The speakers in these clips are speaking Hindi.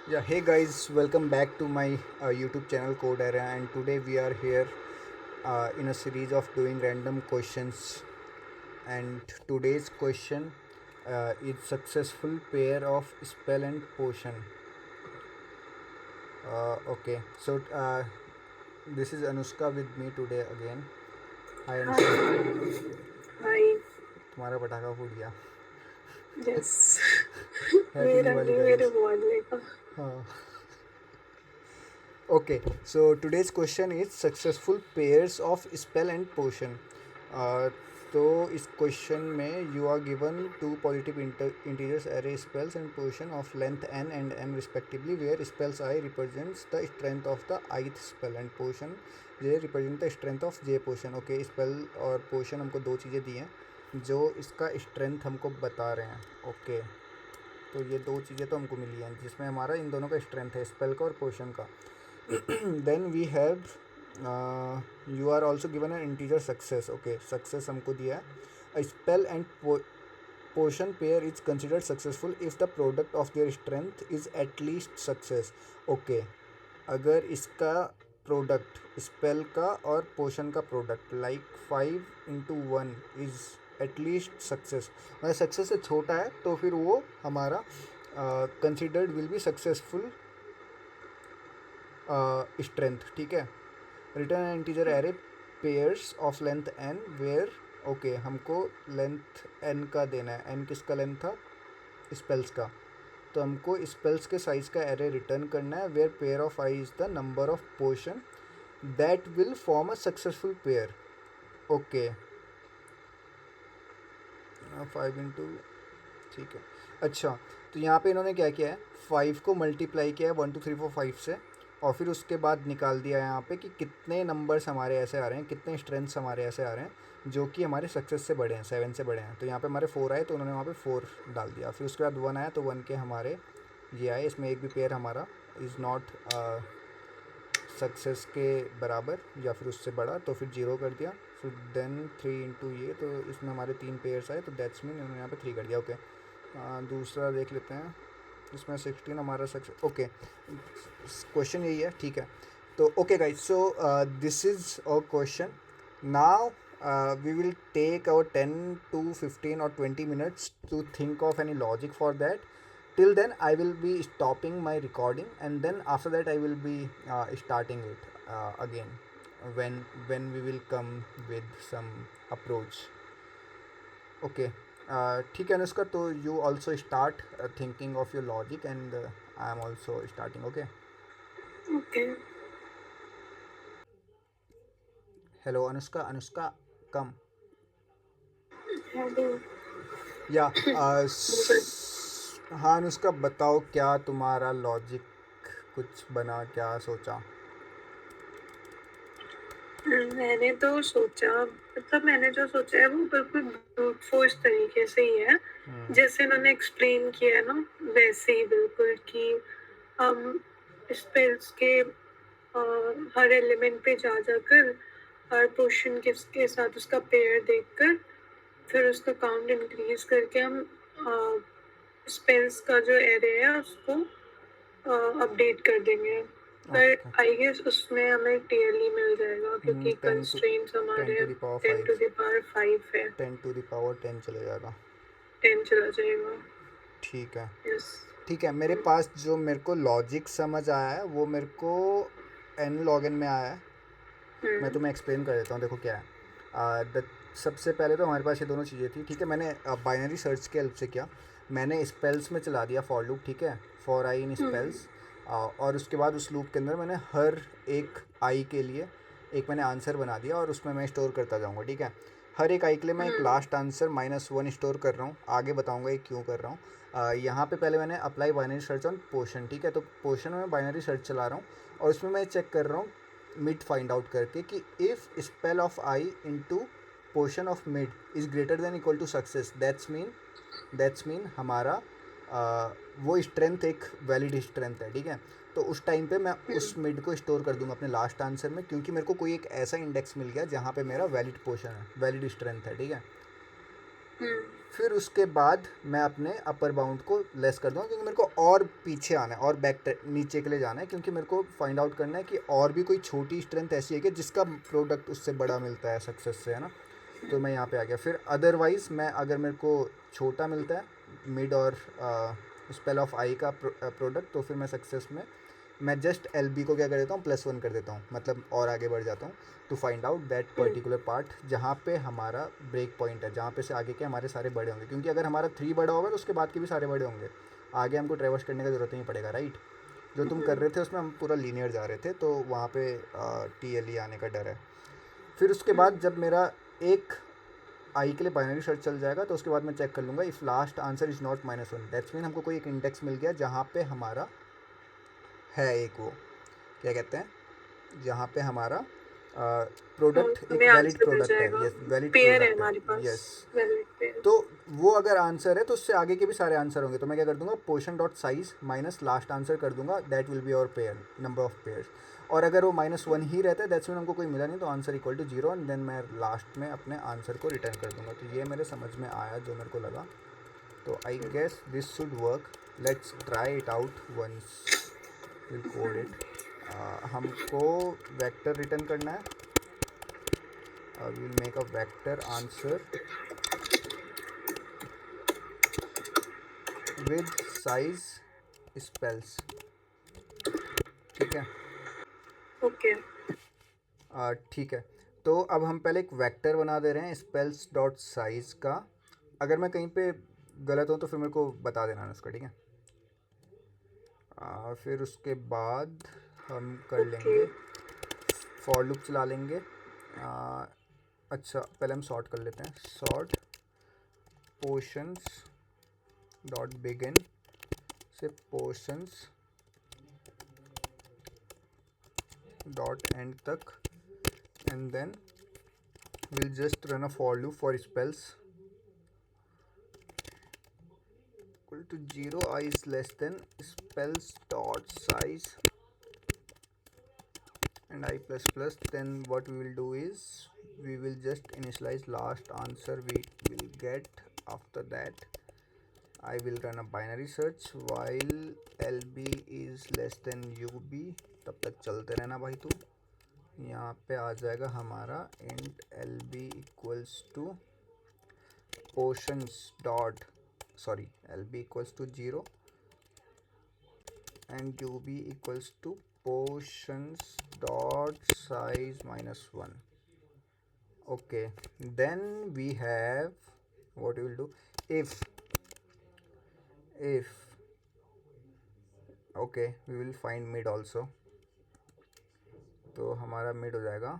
Yeah, hey guys, welcome back to my YouTube channel Code Area, and today we are here in a series of doing random questions. And today's question is successful pair of spell and potion. Okay, so this is Anushka with me today again. Hi Anushka, भाई तुम्हारा पटाखा फूट गया. यस हैप्पी मेरा दिवाली नहीं मेरे गाइस. मोहल्ले का. हाँ. Okay, so today's question is successful pairs of spell and potion. Uh, तो इस क्वेश्चन में you are given two positive integers array spells and potion of length N and M respectively where spells I represents the strength of the ith spell and potion J represent the strength of J potion. Okay, spell और पोशन हमको दो चीज़ें दी हैं जो इसका स्ट्रेंथ हमको बता रहे हैं. ओके, तो ये दो चीज़ें तो हमको मिली हैं जिसमें हमारा इन दोनों का स्ट्रेंथ है, स्पेल का और पोशन का. Then we have you are also given an integer success. Okay, success हमको दिया है. A spell and potion pair is considered successful if the product of their strength is at least success. Okay, अगर इसका प्रोडक्ट स्पेल का और पोशन का product like 5 into 1 is at least success, मतलब सक्सेस से छोटा है तो फिर वो हमारा considered will be successful strength. ठीक है. Return an integer array pairs of length N where. Okay, हमको लेंथ एन का देना है. एन किसका लेंथ था? स्पेल्स का. तो हमको स्पेल्स के साइज का एरे रिटर्न करना है where pair of I is the number of portion that will form a successful pair. Okay, 5 into. ठीक है. अच्छा, तो यहाँ पे इन्होंने क्या किया है, 5 को मल्टीप्लाई किया है 1 2 3 4 5 से, और फिर उसके बाद निकाल दिया है यहाँ पे कि कितने नंबर्स हमारे ऐसे आ रहे हैं, कितने स्ट्रेंथ्स हमारे ऐसे आ रहे हैं जो कि हमारे सक्सेस से बड़े हैं, 7 से बड़े हैं. तो यहाँ पे हमारे 4 आए तो उन्होंने वहाँ पे 4 डाल दिया. फिर उसके बाद 1 आया तो 1 के हमारे ये आए. इसमें एक भी पेयर हमारा इज़ नॉट सक्सेस के बराबर या फिर उससे बड़ा, तो फिर 0 कर दिया. फिर देन 3 into ये, तो इसमें हमारे 3 पेयर्स आए तो दैट्स मीन उन्होंने यहाँ पे 3 कर दिया. ओके, दूसरा देख लेते हैं. इसमें 16 हमारा सक्सेस. ओके, क्वेश्चन यही है. ठीक है. तो okay guys, so this is our question. Now we will take our 10 to 15 or 20 minutes to think of any logic for that. Till then I will be stopping my recording, and then after that I will be starting it again when we will come with some approach. Okay. ठीक है अनुष्का, तो you also start thinking of your logic and I am also starting. Okay. Okay. Hello Anushka. Anushka come. Hello. या हाँ अनुष्का, बताओ क्या तुम्हारा लॉजिक कुछ बना, क्या सोचा? मैंने तो सोचा, मतलब मैंने जो सोचा है वो बिल्कुल ब्रूट फोर्स तरीके से ही है. जैसे इन्होंने एक्सप्लेन किया है ना, वैसे ही बिल्कुल कि हम स्पेल्स के हर एलिमेंट पे जा जाकर हर पोर्शन के साथ उसका पेयर देखकर फिर उसका काउंट इंक्रीज करके हम स्पेल्स का जो एरे है उसको अपडेट कर देंगे. पर ओके. आई गेस उसमें हमें क्लियरली मिल जाएगा क्योंकि 10 to कंस्ट्रेंट्स 10 हमारे to the power 10 to 5. The power 5 है. 10 to the power 10 चले जाएगा. 10 चला जाएगा. ठीक है. यस. ठीक है, मेरे पास जो मेरे को लॉजिक समझ आया है वो मेरे को एन लॉग एन में आया है. मैं तुम्हें एक्सप्लेन कर देता हूँ. देखो क्या है. सबसे पहले तो हमारे पास ये दोनों चीज़ें थी. ठीक है, मैंने बाइनरी सर्च के हेल्प से किया. मैंने स्पेल्स में चला दिया फॉर लूप. ठीक है, फॉर आई इन स्पेल्स. और उसके बाद उस लूप के अंदर मैंने हर एक आई के लिए एक मैंने आंसर बना दिया और उसमें मैं स्टोर करता जाऊँगा. ठीक है, हर एक आई के लिए मैं एक लास्ट आंसर -1 स्टोर कर रहा हूँ. आगे बताऊँगा ये क्यों कर रहा हूँ. यहाँ पे पहले मैंने apply binary search on portion. ठीक है, तो पोर्शन में बाइनरी सर्च चला रहा हूँ और उसमें मैं चेक कर रहा हूँ मिड फाइंड आउट करके कि if spell of I into portion of mid is greater than equal to success, that's mean हमारा वो स्ट्रेंथ एक वैलिड स्ट्रेंथ है. ठीक है, तो उस टाइम पे मैं उस मिड को स्टोर कर दूंगा अपने लास्ट आंसर में, क्योंकि मेरे को कोई एक ऐसा इंडेक्स मिल गया जहाँ पे मेरा वैलिड पोर्शन है, वैलिड स्ट्रेंथ है. ठीक है, फिर उसके बाद मैं अपने अपर बाउंड को लेस कर दूँगा, क्योंकि मेरे को और पीछे आना है और बैक नीचे के लिए जाना है, क्योंकि मेरे को फाइंड आउट करना है कि और भी कोई छोटी स्ट्रेंथ ऐसी है कि जिसका प्रोडक्ट उससे बड़ा मिलता है सक्सेस से, है ना। तो मैं यहाँ पे आ गया। फिर अदरवाइज़ मैं, अगर मेरे को छोटा मिलता है मिड और स्पेल ऑफ आई का प्रोडक्ट, तो फिर मैं सक्सेस में मैं जस्ट एल बी को क्या कर देता हूँ, +1 कर देता हूँ, मतलब और आगे बढ़ जाता हूँ to find out that particular part जहाँ पे हमारा ब्रेक पॉइंट है, जहाँ पे से आगे के हमारे सारे बड़े होंगे, क्योंकि अगर हमारा 3 बड़ा होगा तो उसके बाद के भी सारे बड़े होंगे, आगे हमको ट्रेवर्स करने का ज़रूरत नहीं पड़ेगा, राइट। जो तुम कर रहे थे उसमें हम पूरा लीनियर जा रहे थे, तो वहाँ पे टी एल ई आने का डर है। फिर उसके बाद जब मेरा एक आई के लिए बाइनरी सर्च चल जाएगा, तो उसके बाद मैं चेक कर लूँगा if last answer is not -1, that's mean हमको कोई एक इंडेक्स मिल गया जहाँ पे हमारा है एक, वो क्या कहते हैं, जहाँ पे हमारा प्रोडक्ट एक हमें वैलिड आंसर मिल प्रोडक्ट है, जाएगा, यस वैलिड पेयर है प्रोडक्ट है, हमारे पास, यस। Valid pair. तो वो अगर आंसर है तो उससे आगे के भी सारे आंसर होंगे, तो मैं क्या कर दूंगा, portion dot size minus last answer कर दूंगा, दैट विल बी और पेयर नंबर ऑफ पेयर्स। और अगर वो -1 ही रहता है, दैट्स मीन हमको कोई मिला नहीं, तो answer equal to 0, and then मैं लास्ट में अपने आंसर को रिटर्न कर दूंगा। तो ये मेरे समझ में आया जो मेरे को लगा, तो I guess this should work. Let's try it out once, will code it. हमको वेक्टर रिटर्न करना है, will make a vector answer with size spells, ठीक है। ओके। ठीक है, तो अब हम पहले एक वेक्टर बना दे रहे हैं स्पेल्स डॉट साइज का। अगर मैं कहीं पे गलत हूँ तो फिर मेरे को बता देना उसका, ठीक है। फिर उसके बाद हम कर ओके। लेंगे फॉर लूप चला लेंगे। अच्छा पहले हम सॉर्ट कर लेते हैं, सॉर्ट पोर्शंस डॉट बिगिन से पोर्शंस डॉट एंड तक, and then we'll just run a for loop for spells equal to 0, I is less than spells dot size and I plus plus. Then what we will do is we will just initialize last answer we will get. After that I will run a binary search while lb is less than ub, तब तक चलते रहना भाई। तू यहाँ पे आ जाएगा हमारा int lb equals to portions dot lb equals to 0 and ub equals to portions dot size -1. Okay, then we have, what we will do, if okay, we will find mid also, तो हमारा mid हो जाएगा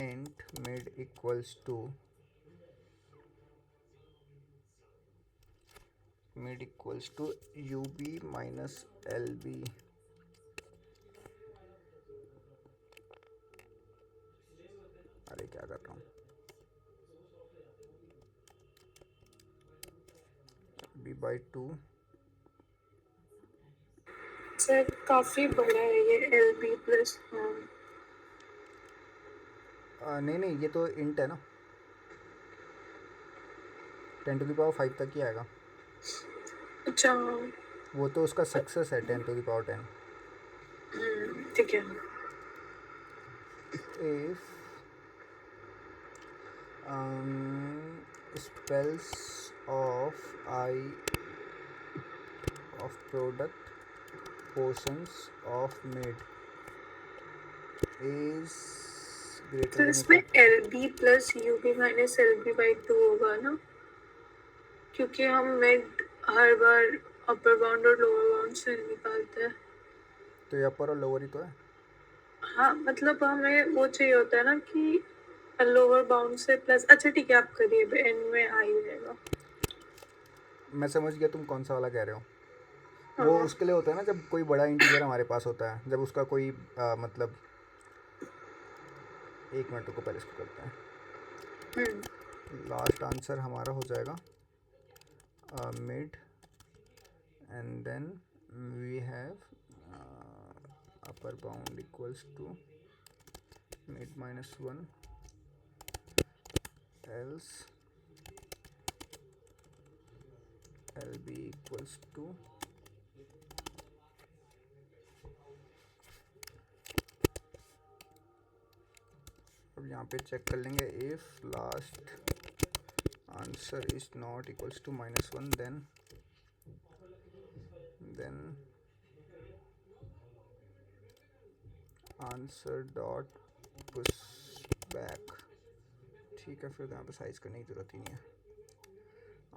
int mid equals to ub minus lb। अरे क्या कर रहा हूँ, b/2। सर काफी बड़ा है ये LB प्लस। नहीं नहीं, ये तो इंट है ना, 10⁵ तक ही आएगा। अच्छा। वो तो उसका सक्सेस है 10⁻10। ठीक है। if spells of I of product portions of mid is greater तो than इसमें equal, LB plus UB minus LB/2 होगा ना, क्योंकि हम मिड हर बार अपर बाउंड और लोअर बाउंड से निकालते हैं। तो ये अपर और लोअर ही तो है। हाँ मतलब हमें वो चाहिए होता है ना कि लोअर बाउंड से प्लस। अच्छा ठीक है, आप करिए, एंड में आई रहेगा। मैं समझ गया तुम कौन सा वाला कह रहे हो। वो हाँ। उसके लिए होता है ना जब कोई बड़ा इंटीजर हमारे पास होता है, जब उसका कोई मतलब, एक मिनट को पहले इसको करते हैं। लास्ट आंसर हमारा हो जाएगा mid, and then we have upper bound equals to mid -1 else LB equals to अब यहाँ पे चेक कर लेंगे if last answer is not equals to -1 then answer dot push back. ठीक है, फिर यहाँ पे साइज करने की ज़रूरत ही नहीं है।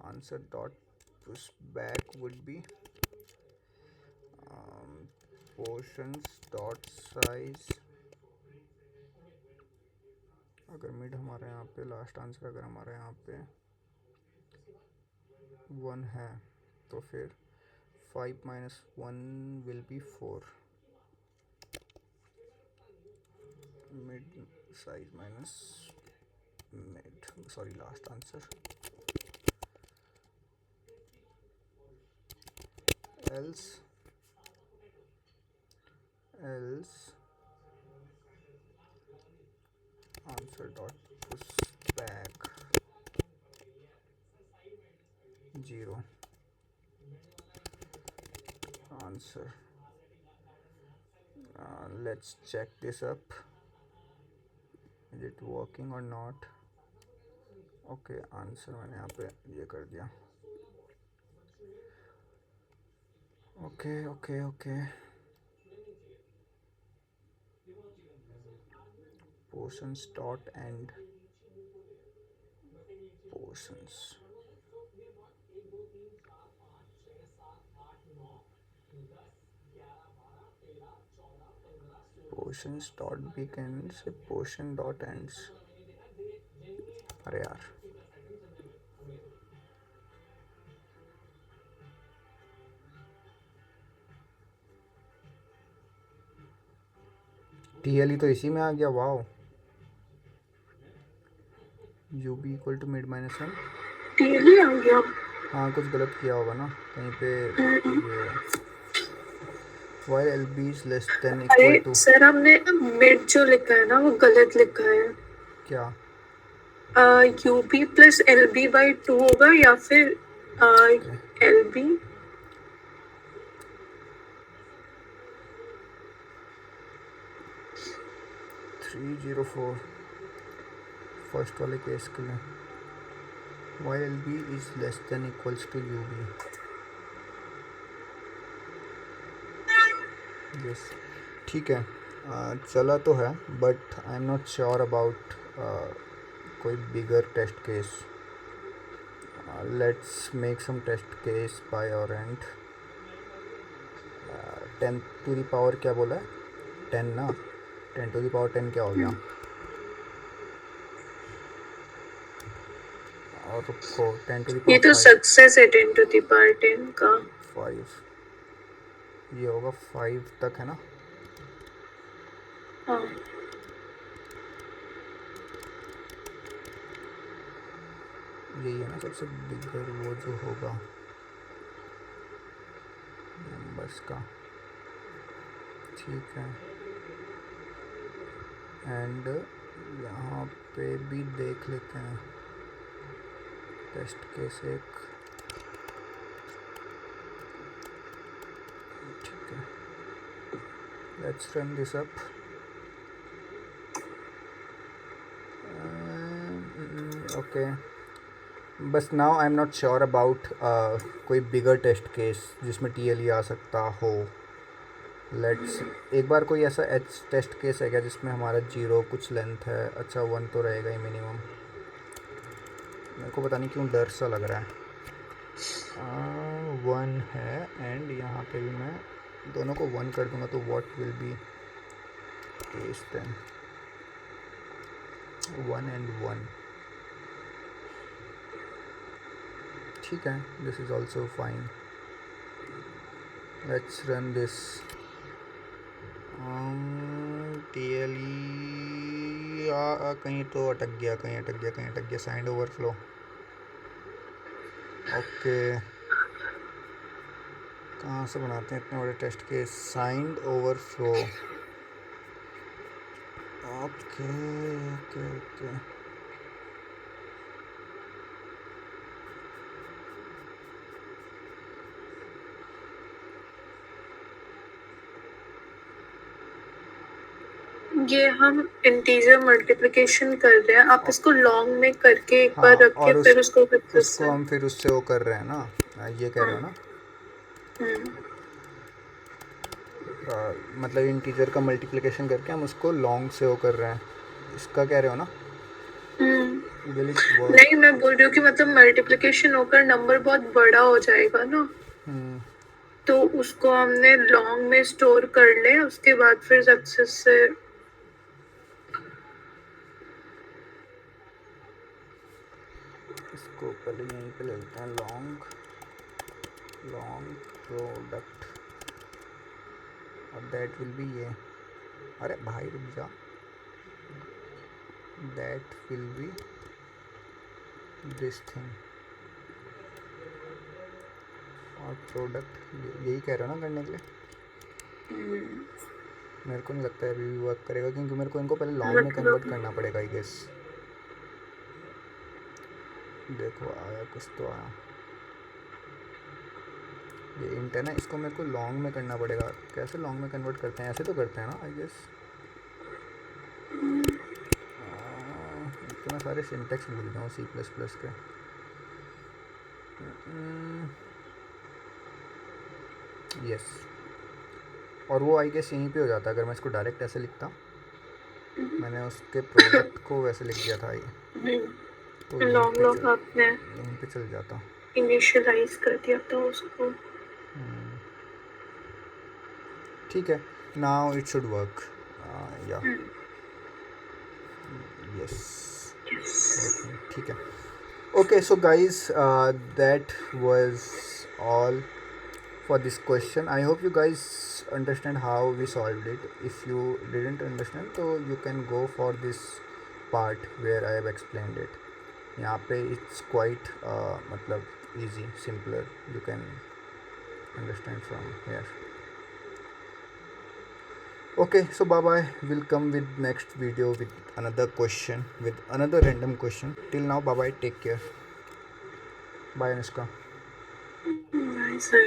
Answer dot push back would be portions dot size. अगर मिड हमारे यहाँ पे लास्ट आंसर अगर हमारे यहाँ पे 1 है तो फिर 5 - 1 will be 4 mid size minus mid sorry last answer else answer dot push back 0 answer. Let's check this up. Is it working or not? Okay, answer मैंने यहाँ पे ये कर दिया। Okay portions dot end portions dot begins portion dot ends। अरे यार TLE तो इसी में आ गया। Wow, UB equal to mid -1 TLE आ गया। हाँ, कुछ गलत किया होगा ना कहीं पे ये while LB is less than अरे equal to। सर हमने मिड जो लिखा है ना वो गलत लिखा है। क्या UB प्लस LB/2 होगा या फिर LB 304 फर्स्ट वाले केस के लिए while LB is less than equals to UB। Yes ठीक है, चला तो है but I am not sure about कोई bigger test case. Let's make some test case by और एंड। 10 टू द पावर क्या बोला है 10 ना, 10 टू द पावर 10 क्या हो गया और रुको 10 टू द ये पावर तो सक्सेस है 10 टू द पावर 10 का 5 ये होगा 5 तक है ना। हाँ यही है ना सबसे बिगर वो जो होगा नंबर्स का। ठीक है, एंड यहाँ पे भी देख लेते हैं टेस्ट केस एक। ठीक है, let's run this up. Okay, बस now I am not sure about कोई बिगर टेस्ट केस जिसमें TLE आ सकता हो। लेट्स एक बार कोई ऐसा एच टेस्ट केस है क्या जिसमें हमारा 0 कुछ लेंथ है। अच्छा 1 तो रहेगा ही मिनिमम। मेरे को पता नहीं क्यों डर सा लग रहा है। 1 है एंड यहाँ पे भी मैं दोनों को 1 कर दूंगा तो what will be case then 1 and 1। ठीक है, this is also fine. Let's run this. TLE कहीं तो अटक गया साइंड ओवरफ्लो। ओके, कहाँ से बनाते हैं इतने बड़े टेस्ट के signed overflow. Okay okay okay ये हम इंटीजर मल्टीप्लिकेशन कर रहे हैं, आप इसको लॉन्ग में करके एक बार हाँ, रख के और फिर उसको उसको हम फिर उससे वो कर रहे हैं ना, ये कह रहे हो ना? मतलब इंटीजर का मल्टीप्लिकेशन करके हम उसको लॉन्ग से वो कर रहे हैं, इसका कह रहे हो ना? Will it work? नहीं, मैं बोल रही हूँ कि मतलब मल्टीप्लिकेशन होकर नंबर बहुत बड़ा हो जाएगा ना, तो उसको हमने लॉन्ग में स्टोर कर ले, उसके बाद फिर सक्सेस से इसको पहले यहीं पे ले लेते हैं, लॉन्ग प्रोडक्ट, और दैट विल बी ये, अरे भाई रुक जा, that will be this thing, और प्रोडक्ट यही कह रहे हो ना करने के लिए? मेरे को नहीं लगता है अभी भी वर्क करेगा, क्योंकि मेरे को इनको पहले लॉन्ग में कन्वर्ट करना पड़ेगा आई गेस। देखो आया, कुछ तो आया, ये इंट है ना, इसको मेरे को लॉन्ग में करना पड़ेगा। कैसे लॉन्ग में कन्वर्ट करते हैं? ऐसे तो करते हैं ना आई गेस। इतना सारे सिंटेक्स भूल गया हूँ C++ के। यस, और वो आई गेस यहीं पे हो जाता अगर मैं इसको डायरेक्ट ऐसे लिखता। मैंने उसके प्रोडक्ट को वैसे लिख दिया था ये, तो लॉन्ग आपने यहीं पे चल जाता, इनिशियलाइज कर दिया था उसको। ठीक है, नाउ इट शुड वर्क, या यस, ठीक है। Okay, so guys, that was all for this question. I hope you guys understand how we solved it. If you didn't understand, so you can go for this part where I have explained it. यहाँ पे it's quite मतलब easy, simpler. You can understand from here. Okay, so bye bye. We'll come with next video with another question, with another random question. Till now, bye bye. Take care. Bye, Anushka. Bye, sir.